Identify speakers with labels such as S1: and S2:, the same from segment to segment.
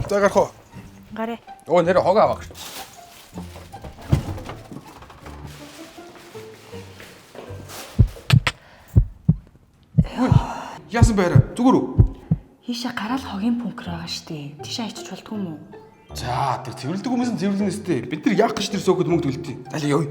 S1: За гарах уу?
S2: Гараа.
S1: Оо нэр хогоо авах. Яасан байраа? Зүгээр үү?
S2: Хийшээ гараал хогийн пункер байгаа штэ. Тийшээ очиж болдгоо юм уу?
S1: За тэр цэвэрлдэг хүмүүс нь цэвэрлэнэ сте. Бид нар яах гэж тэр сөөхөд мөнгө төлдөг. Залий ёо.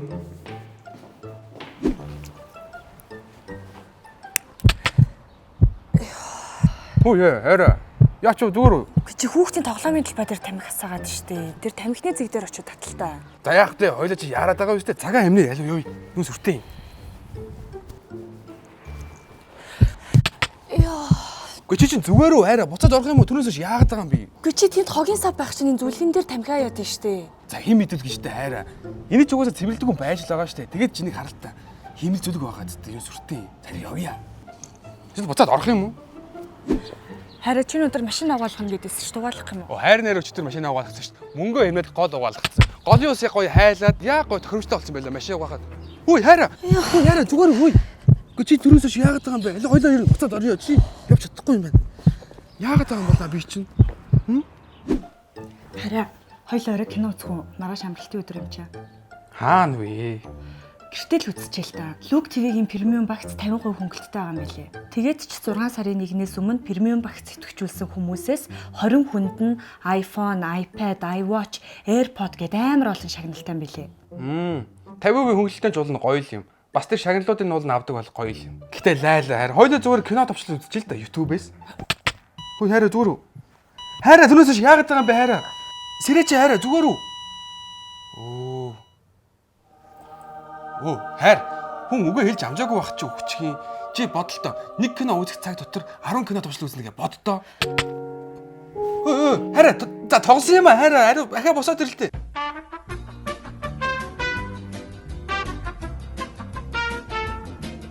S1: Хөөе, хараа. Яач юу зүгээр үү?
S2: Чи хүүхдийн тоглоомын талбай дээр тамхи хасаагаад штэ. Тэр тамхины зэг дээр очиж таталтаа.
S1: За яах вэ? Хойлоо чи яарад байгаа юм сте. Цагаан амнэ ялуу ёо. Нүс өртөө. Гэ чи чинь зүгээр үү хайраа буцаад орох юм уу? Түрнээс ш яагаад байгаа юм би?
S2: Гэ чи тэнд хогийн сав байх чинь зүлгэн дээр тамхи аяад штэ.
S1: За хим мэдүүлгэн штэ хайраа. Энэ ч угаасаа цэвэрлдэг хүн байж л байгаа штэ. Тэгээд чиний харалтаа. Химэл зүлэг байгаа зү юу сүртэй. Царай явъя. Чи буцаад орох юм уу?
S2: Хараа чи өнөөдөр машин аваалгах гэдээсэн ш дугаалах юм уу?
S1: Оо хайр нэр өчтөр машин аваалгасан штэ. Мөнгөө хэмнээд гол угаалгацсан. Голын усыг гоё хайлаад яа гоё тохиромжтой болсон байлаа машин угаахад. Хөөе хайраа. Хөөе хайраа зүгээр хөөе. Гэ чи түрүүсөө чи яагаад байгаа юм бэ? Аль хойлоо ирэн буцаад орё чи. Явж чадахгүй юм байна. Яагаад байгаа юм бол би чинь?
S2: Хараа хоёул орой кино үзэх үү? Маргааш амралтын өдөр юм чаа.
S1: Хаана вэ?
S2: Гэртэл үзчихээ л та. Look TV-гийн премиум багц 50% хөнгөлөлттэй байгаа юм билэ. Тэгээд ч 6 сарын 1-ээс өмнө премиум багц идэвхжүүлсэн хүмүүсээс 20 хүнд нь iPhone, iPad, iWatch, AirPod гэдэг амар олон шагналтай юм билэ.
S1: 50% хөнгөлөлттэй ч болно гоё юм. Бас тэр шагналуудын уул нь авдаг бол гоё юм. Гэтэ лайлаа хараа. Хоёулаа зүгээр кино товчлол үзчихээ л да YouTube-ээс. Хөөе хайраа зүгээр үү? Хайраа түрүүсээ яагаад байгаа юм бэ хайраа? Сэрээч хайраа зүгээр үү? Оо хайр хүн үгээ хэлж амжаагүй байх чи өгчих юм. Чи бодолтой нэг кино үзэх цаг дотор 10 кино товчлол үзнэ гэж боддоо. Хайраа за тоглосон юм аа хайраа ахаа босоод ирэлтэй.